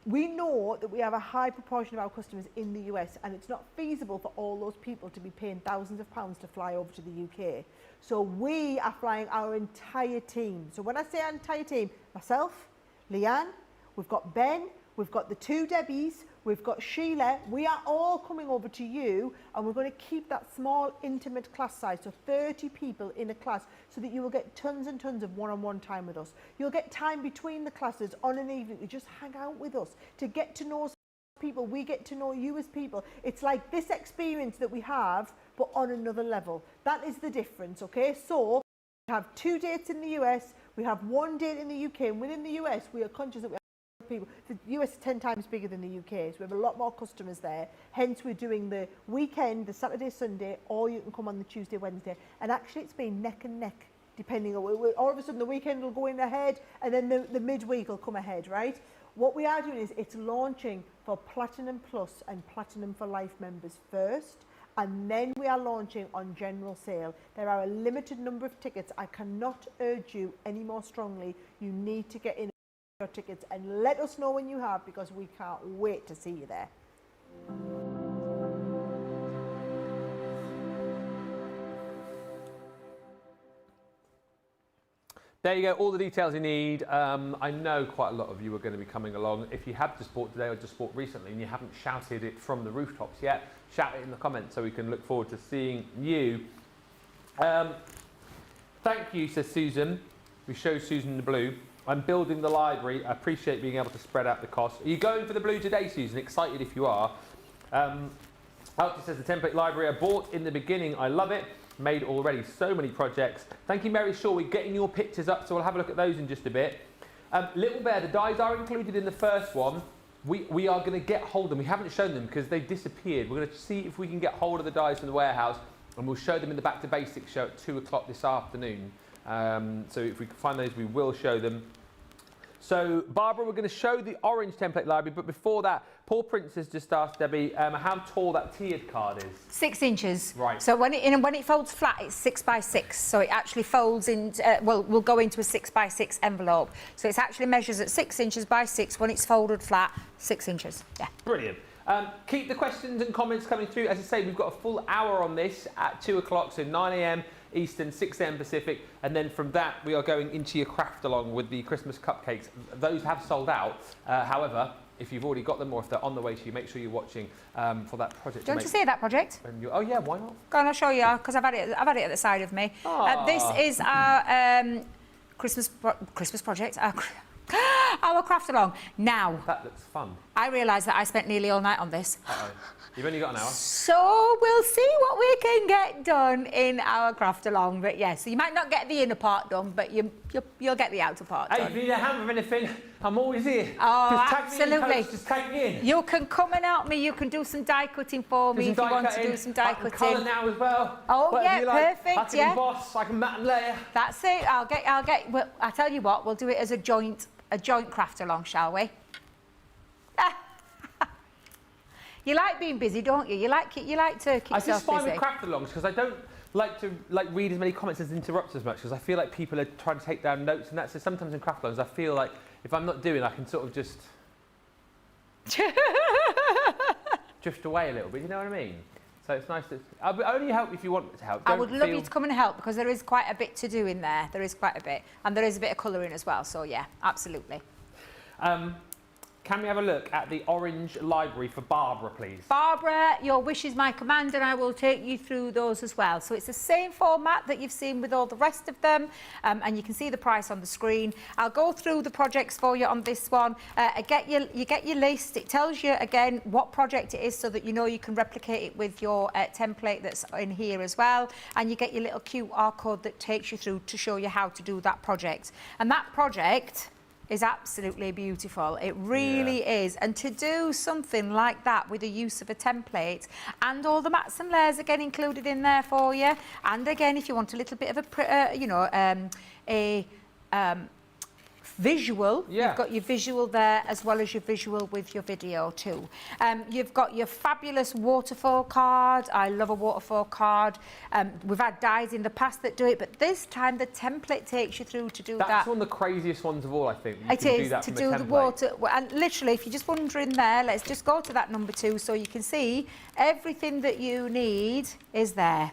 We know that we have a high proportion of our customers in the US, and it's not feasible for all those people to be paying thousands of pounds to fly over to the UK. So we are flying our entire team. So when I say our entire team, myself, Leanne, we've got Ben, we've got the 2 Debbies, we've got Sheila. We are all coming over to you, and we're going to keep that small, intimate class size, so 30 people in a class, so that you will get tons and tons of one-on-one time with us. You'll get time between the classes on an evening to just hang out with us, to get to know people. We get to know you as people. It's like this experience that we have, but on another level. That is the difference, okay? So we have 2 dates in the US, we have 1 date in the UK, and within the US, we are conscious that we people. The US is 10 times bigger than the UK, so we have a lot more customers there. Hence, we're doing the weekend, the Saturday, Sunday, or you can come on the Tuesday, Wednesday. And actually, it's been neck and neck, depending on, all of a sudden the weekend will go in ahead, and then the midweek will come ahead, right? What we are doing is it's launching for Platinum Plus and Platinum for Life members first, and then we are launching on general sale. There are a limited number of tickets. I cannot urge you any more strongly. You need to get in your tickets and let us know when you have, because we can't wait to see you there. There you go, all the details you need. I know quite a lot of you are going to be coming along. If you have just bought today or just bought recently and you haven't shouted it from the rooftops yet, shout it in the comments so we can look forward to seeing you. Thank you, says Susan. We show Susan the blue. I'm building the library. I appreciate being able to spread out the cost. Are you going for the blue today, Susan? Excited if you are. Alti says the template library I bought in the beginning. I love it. Made already so many projects. Thank you, Mary Shaw. We're getting your pictures up, so we'll have a look at those in just a bit. Little Bear, the dies are included in the first one. we are going to get hold of them. We haven't shown them because they've disappeared. We're going to see if we can get hold of the dies from the warehouse, and we'll show them in the Back to Basics show at 2 o'clock this afternoon. So if we can find those, we will show them. So, Barbara, we're going to show the orange template library, but before that, Paul Prince has just asked Debbie how tall that tiered card is. 6 inches. Right. So when it folds flat, it's 6 by 6. So it actually folds in. Will go into a 6 by 6 envelope. So it actually measures at 6 inches by 6 when it's folded flat. 6 inches. Yeah. Brilliant. Keep the questions and comments coming through. As I say, we've got a full hour on this at 2 o'clock, so 9 a.m. Eastern, 6 a.m. Pacific, and then from that we are going into your craft along with the Christmas cupcakes. Those have sold out. However, if you've already got them or if they're on the way to you, make sure you're watching for that project. Do you want to see that project? Oh yeah, why not? Go on, I'll show you because I've had it at the side of me. This is our Christmas project. Our craft along. Now, that looks fun. I realise that I spent nearly all night on this. You've only got an hour. So we'll see what we can get done in our craft along. But yes, so you might not get the inner part done, but you'll get the outer part done. Hey, if you need a hand with anything, I'm always here. Oh, just tag absolutely. Me in, just tag me in. You can come and help me. You can do some die cutting for me if you want to do some die cutting. Colour now as well. Oh Whatever yeah, perfect. I can emboss, I can mat and layer. That's it. I'll get. Well, I tell you what, we'll do it as a joint craft along, shall we? You like being busy, don't you? You like to keep yourself busy. I just find with craft alongs because I don't like to read as many comments as interrupt as much because I feel like people are trying to take down notes and that. So sometimes in craft alongs I feel like if I'm not doing, I can sort of just drift away a little bit. You know what I mean? So it's nice to. I'll only help if you want to help. I would love you to come and help because there is quite a bit to do in there. There is quite a bit, and there is a bit of colouring as well. So yeah, absolutely. Can we have a look at the orange library for Barbara, please? Barbara, your wish is my command, and I will take you through those as well. So it's the same format that you've seen with all the rest of them, and you can see the price on the screen. I'll go through the projects for you on this one. You get your list. It tells you, again, what project it is so that you know you can replicate it with your template that's in here as well. And you get your little QR code that takes you through to show you how to do that project. And that project is absolutely beautiful. It really is. And to do something like that with the use of a template and all the mats and layers again included in there for you. And again, if you want a little bit of a visual, you've got your visual there as well as your visual with your video too. You've got your fabulous waterfall card. I love a waterfall card. We've had dies in the past that do it, but this time the template takes you through to do that. That's one of the craziest ones of all, I think. It is to do the water, and literally, if you're just wondering there, let's just go to that number 2 so you can see everything that you need is there.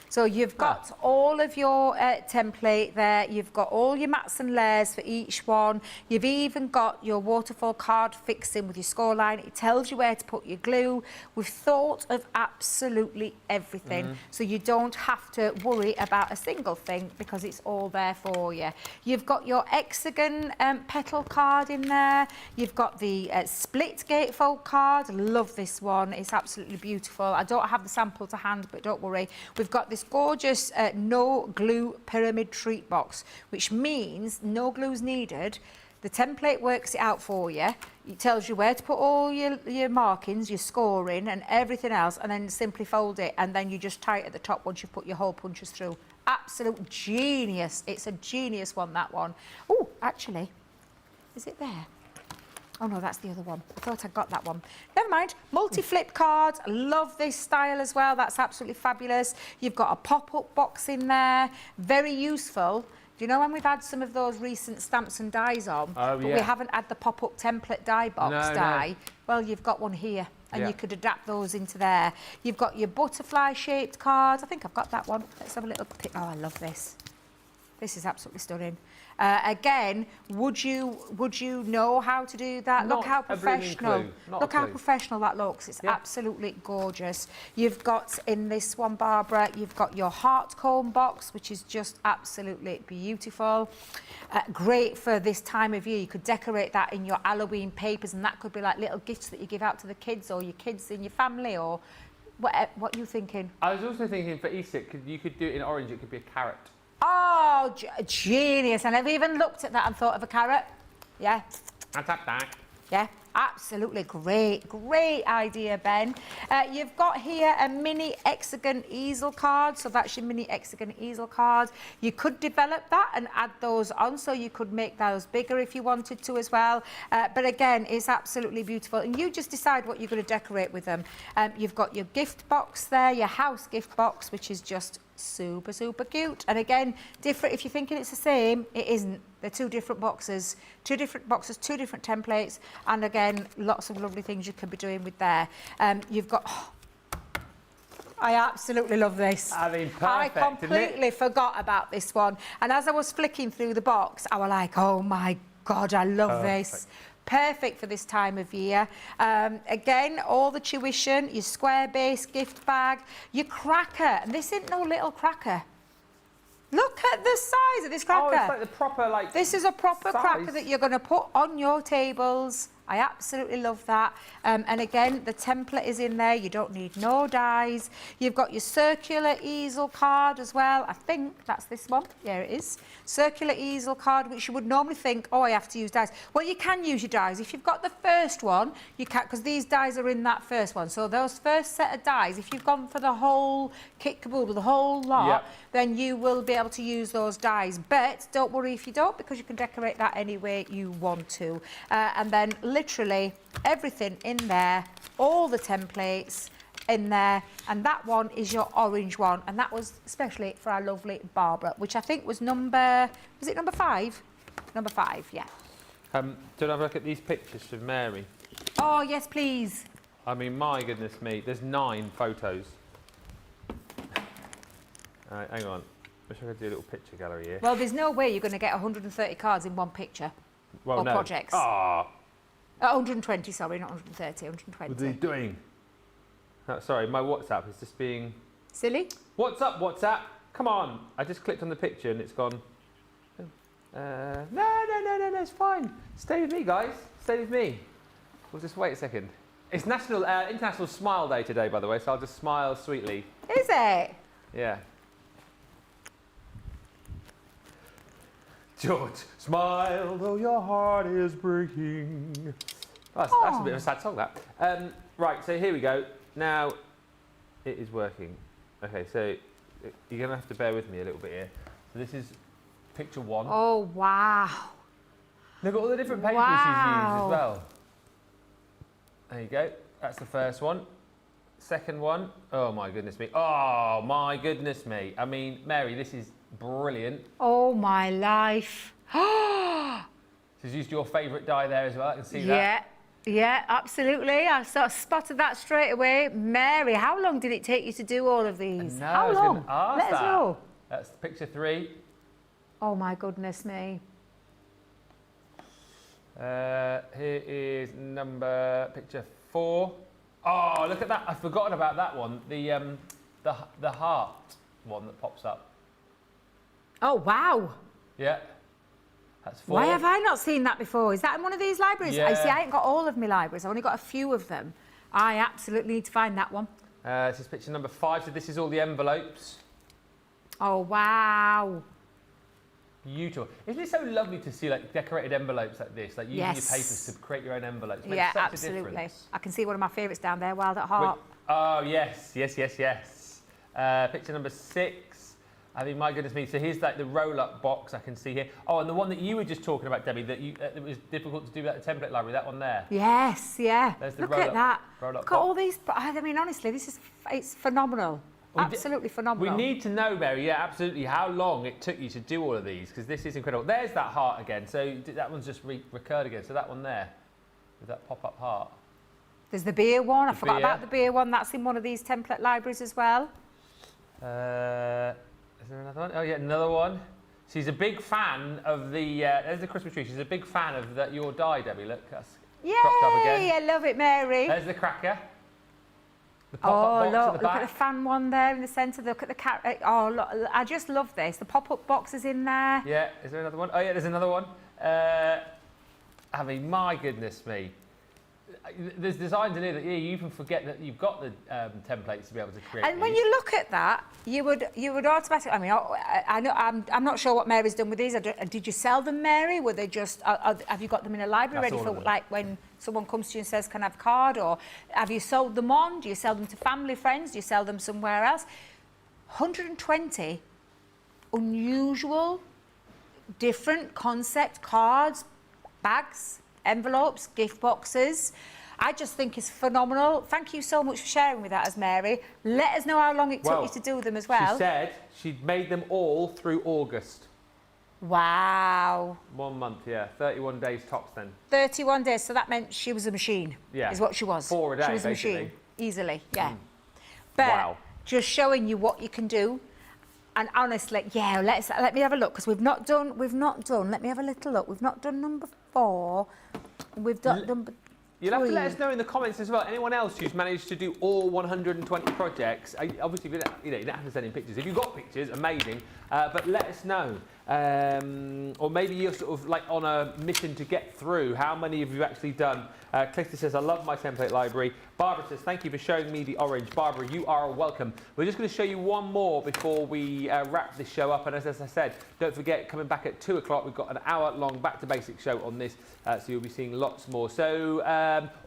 So you've got all of your template there, you've got all your mats and layers for each one, you've even got your waterfall card fixing with your scoreline, it tells you where to put your glue. We've thought of absolutely everything, so you don't have to worry about a single thing because it's all there for you. You've got your hexagon petal card in there, you've got the split gatefold card, love this one, it's absolutely beautiful. I don't have the sample to hand, but don't worry. We've got this gorgeous no glue pyramid treat box, which means no glue's needed. The template works it out for you. It tells you where to put all your markings, your scoring and everything else, and then simply fold it, and then you just tie it at the top once you put your hole punches through. Absolute genius. It's a genius one, that one. Oh, actually, is it there? Oh no, that's the other one. I thought I got that one. Never mind. Multi-flip cards. Love this style as well. That's absolutely fabulous. You've got a pop-up box in there. Very useful. Do you know when we've had some of those recent stamps and dies on, but we haven't had the pop-up template die box die? No. Well, you've got one here, and you could adapt those into there. You've got your butterfly-shaped cards. I think I've got that one. Let's have a little pick. Oh, I love this. This is absolutely stunning. Again, would you know how to do that? Look how professional. Look how professional that looks. It's absolutely gorgeous. You've got in this one, Barbara, you've got your heart comb box, which is just absolutely beautiful. Great for this time of year. You could decorate that in your Halloween papers, and that could be like little gifts that you give out to the kids or your kids in your family, or what are you thinking? I was also thinking for Easter, you could do it in orange. It could be a carrot. Oh, genius. And I've even looked at that and thought of a carrot. Yeah. I'll tap that. Yeah. Absolutely great idea, Ben. You've got here a mini hexagon easel card, so that's your mini hexagon easel card. You could develop that and add those on, so you could make those bigger if you wanted to as well. But again, it's absolutely beautiful, and you just decide what you're going to decorate with them. You've got your gift box there, your house gift box, which is just super cute. And again, different. If you're thinking it's the same, it isn't. They're two different boxes, two different templates, and again, lots of lovely things you can be doing with there. You've got. I absolutely love this. I mean, perfect, I completely forgot about this one, and as I was flicking through the box, I was like, oh my God, I love this. Perfect for this time of year. Again, all the tuition, your square base gift bag, your cracker. And this isn't no little cracker. Look at the size of this cracker. Oh, it's like the proper, like, this is a proper size. cracker that you're going to put on your tables. I absolutely love that. And again, the template is in there. You don't need no dies. You've got your circular easel card as well. I think that's this one. Yeah, it is. Circular easel card, which you would normally think, oh, I have to use dies. Well, you can use your dies. If you've got the first one, you can, because these dies are in that first one. So those first set of dies, if you've gone for the whole kit caboodle, the whole lot, then you will be able to use those dies. But don't worry if you don't, because you can decorate that any way you want to. And then literally everything in there, all the templates in there, and that one is your orange one, and that was especially for our lovely Barbara, which I think was number 5? Number 5, yeah. Don't I have a look at these pictures of Mary? Oh, yes, please. I mean, my goodness me, there's 9 photos. All right, hang on. Wish I could do a little picture gallery here. Well, there's no way you're going to get 130 cards in one picture. Well, or no. projects. Ah. 120, sorry, not 130, 120. What are you doing? Oh, sorry, my WhatsApp is just being... Silly? What's up, WhatsApp? Come on. I just clicked on the picture and it's gone... No, it's fine. Stay with me, guys. Stay with me. We'll just wait a second. It's International Smile Day today, by the way, so I'll just smile sweetly. Is it? Yeah. George, smile though your heart is breaking. That's a bit of a sad song, that. Right, so here we go. Now, it is working. Okay, so you're going to have to bear with me a little bit here. So this is picture 1. Oh, wow. Look at all the different papers she's used as well. There you go. That's the first one. Second one. Oh, my goodness me. Oh, my goodness me. I mean, Mary, this is brilliant. Oh, my life. She's used your favourite dye there as well. I can see that. Yeah, absolutely. I sort of spotted that straight away. Mary, how long did it take you to do all of these? No, how long? Let us know. That's picture 3. Oh, my goodness me. Here is picture 4. Oh, look at that. I've forgotten about that one. The heart one that pops up. Oh, wow. Yeah. That's 4. Why have I not seen that before? Is that in one of these libraries? Yeah. I see, I ain't got all of my libraries. I've only got a few of them. I absolutely need to find that one. This is picture number 5. So this is all the envelopes. Oh, wow. Beautiful. Isn't it so lovely to see like decorated envelopes like this? Like using your papers to create your own envelopes. Makes such absolutely. A difference. I can see one of my favourites down there, Wild at Heart. Oh, yes. Picture number 6. I mean, my goodness me. So here's like the roll-up box I can see here. Oh, and the one that you were just talking about, Debbie, that it was difficult to do at the template library, that one there. Yes, yeah. There's the Look at that. Roll-up Look at all these. I mean, honestly, it's phenomenal. Absolutely phenomenal. We need to know, Mary, yeah, absolutely, how long it took you to do all of these, because this is incredible. There's that heart again. So that one's just recurred again. So that one there, with that pop-up heart. There's the beer one. I forgot about the beer one. That's in one of these template libraries as well. Is there another one? Oh, yeah, another one. She's a big fan of the... there's the Christmas tree. She's a big fan of your dye, Debbie. Look, that's cropped up again. Yay! I love it, Mary. There's the cracker. The pop-up box at the back. Look at the fan one there in the centre. Look at the carrot. Oh, look, I just love this. The pop-up box is in there. Yeah, is there another one? Oh, yeah, there's another one. I mean, my goodness me. there's designs in here that you even forget that you've got the templates to be able to create. And when you look at that, you would automatically. I mean, I know I'm not sure what Mary's done with these. Did you sell them, Mary? Were they just? Have you got them in a library ready for like when someone comes to you and says, "Can I have a card?" Or have you sold them on? Do you sell them to family, friends? Do you sell them somewhere else? 120 unusual, different concept cards, bags, envelopes, gift boxes. I just think it's phenomenal. Thank you so much for sharing with us, Mary. Let us know how long it took you to do them as well. She said she'd made them all through August. Wow. 1 month, yeah. 31 days tops then. 31 days, so that meant she was a machine, is what she was. 4 a day, she was a basically. machine, easily, yeah. But just showing you what you can do. And honestly, yeah, let me have a look, because we've not done, let me have a little look. We've not done number 4. We've done number 3. You'll have to let us know in the comments as well. Anyone else who's managed to do all 120 projects? Obviously, you don't have to send in pictures. If you've got pictures, amazing. But let us know. Or maybe you're sort of like on a mission to get through. How many have you actually done? Clifton says, I love my template library. Barbara says, thank you for showing me the orange. Barbara, you are welcome. We're just going to show you one more before we wrap this show up. And as I said, don't forget, coming back at 2 o'clock, we've got an hour-long Back to Basics show on this. So you'll be seeing lots more. So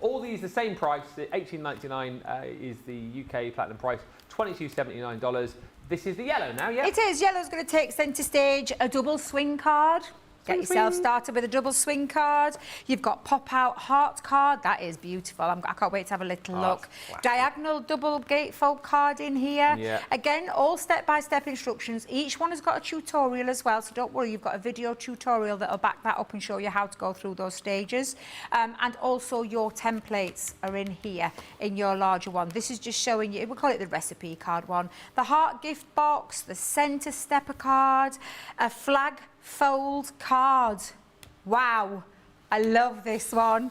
all these the same price. $18.99 is the UK Platinum price. $22.79. This is the yellow now, yeah? It is. Yellow's going to take centre stage, a double swing card. Get yourself started with a double swing card. You've got pop-out heart card. That is beautiful. I can't wait to have a little look. Diagonal double gatefold card in here. Yeah. Again, all step-by-step instructions. Each one has got a tutorial as well, so don't worry. You've got a video tutorial that will back that up and show you how to go through those stages. And also your templates are in here in your larger one. This is just showing you, we'll call it the recipe card one. The heart gift box, the centre stepper card, a flag fold card. Wow, I love this one.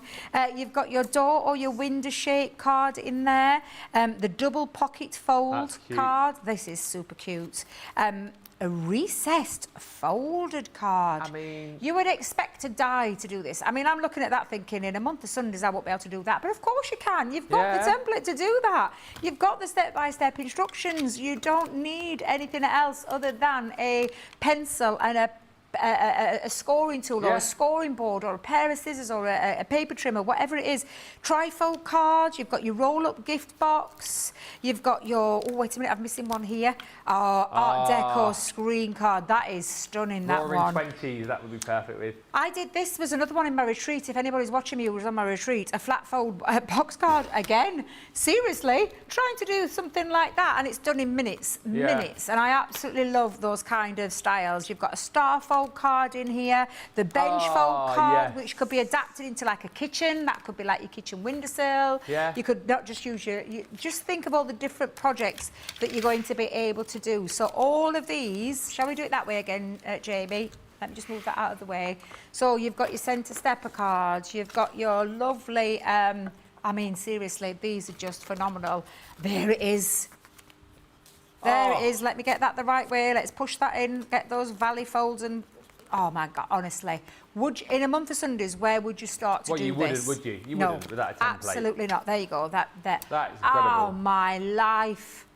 You've got your door or your window shape card in there. The double pocket fold card. This is super cute. A recessed folded card. I mean, you would expect to die to do this. I mean, I'm looking at that thinking in a month of Sundays I won't be able to do that. But of course you can. You've got the template to do that. You've got the step-by-step instructions. You don't need anything else other than a pencil and a scoring tool or a scoring board or a pair of scissors or a paper trimmer, whatever it is. Trifold cards, you've got your roll-up gift box, you've got your, oh wait a minute, I'm missing one here, Art Deco screen card. That is stunning, that one. 20s, that would be perfect with. I did, this was another one in my retreat. If anybody's watching me who was on my retreat, a flat fold box card again. Seriously, trying to do something like that, and it's done in minutes, and I absolutely love those kind of styles. You've got a star fold card in here, the bench fold card, which could be adapted into like a kitchen. That could be like your kitchen windowsill. You could not just use just think of all the different projects that you're going to be able to do. So all of these, shall we do it that way again, Jamie? Let me just move that out of the way. So you've got your centre stepper cards, you've got your lovely, I mean, seriously, these are just phenomenal. There it is. There it is. Let me get that the right way. Let's push that in, get those valley folds and, oh my God, honestly. Would you, in a month of Sundays, where would you start to do this? Well, you wouldn't, would you? You wouldn't without a template. Absolutely not. There you go. That is incredible. Oh, my life.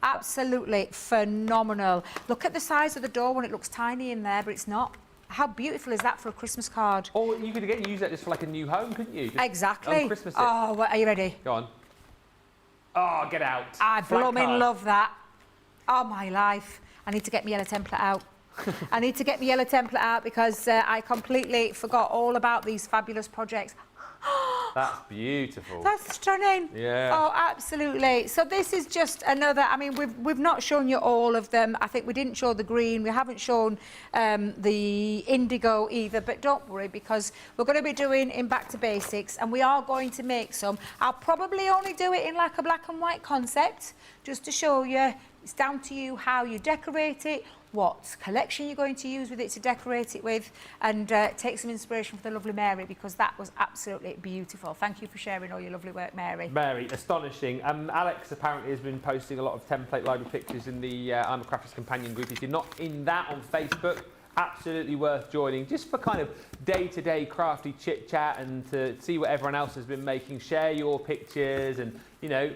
Absolutely phenomenal. Look at the size of the door when it looks tiny in there, but it's not. How beautiful is that for a Christmas card? Or you could again use that just for like a new home, couldn't you? Just exactly. Christmas oh, are you ready? Go on. Oh, get out. I blooming love that. Oh, my life. I need to get my yellow template out. I need to get my yellow template out because I completely forgot all about these fabulous projects. That's beautiful. That's stunning. Yeah. Oh, absolutely. So this is just another, I mean, we've not shown you all of them. I think we didn't show the green. We haven't shown the indigo either, but don't worry because we're going to be doing in Back to Basics and we are going to make some. I'll probably only do it in like a black and white concept just to show you. It's down to you how you decorate it, what collection you're going to use with it to decorate it with, and take some inspiration from the lovely Mary because that was absolutely beautiful. Thank you for sharing all your lovely work, Mary. Mary, astonishing. Alex apparently has been posting a lot of template library pictures in the I'm a Crafter's Companion group. If you're not in that on Facebook, absolutely worth joining just for kind of day-to-day crafty chit-chat and to see what everyone else has been making. Share your pictures and, you know,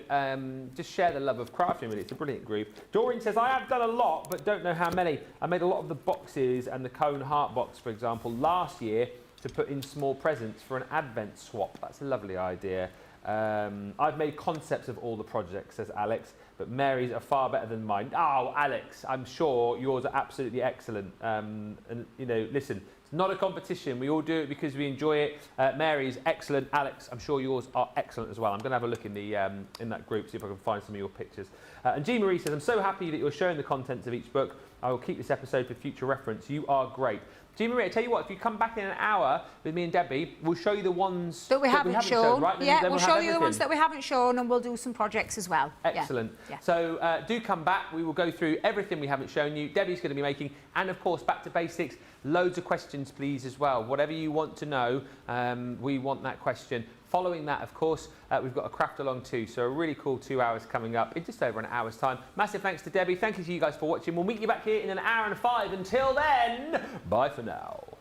just share the love of crafting with it. It's a brilliant group. Doreen says, I have done a lot, but don't know how many. I made a lot of the boxes and the cone heart box, for example, last year to put in small presents for an advent swap. That's a lovely idea. I've made concepts of all the projects, says Alex, but Mary's are far better than mine. Oh, Alex, I'm sure yours are absolutely excellent. And, you know, listen, it's not a competition. We all do it because we enjoy it. Mary's excellent. Alex, I'm sure yours are excellent as well. I'm going to have a look in the in that group, see if I can find some of your pictures. And Jean Marie says, I'm so happy that you're showing the contents of each book. I will keep this episode for future reference. You are great. Jean Marie, I tell you what, if you come back in an hour with me and Debbie, we'll show you the ones that we haven't shown. Right? Yeah, we'll show you the ones that we haven't shown, and we'll do some projects as well. Excellent. Yeah. So do come back. We will go through everything we haven't shown you. Debbie's going to be making, and of course, back to basics. Loads of questions, please, as well. Whatever you want to know, we want that question. Following that, of course, we've got a craft along too, so a really cool 2 hours coming up in just over an hour's time. Massive thanks to Debbie. Thank you to you guys for watching. We'll meet you back here in an hour and 5. Until then, bye for now.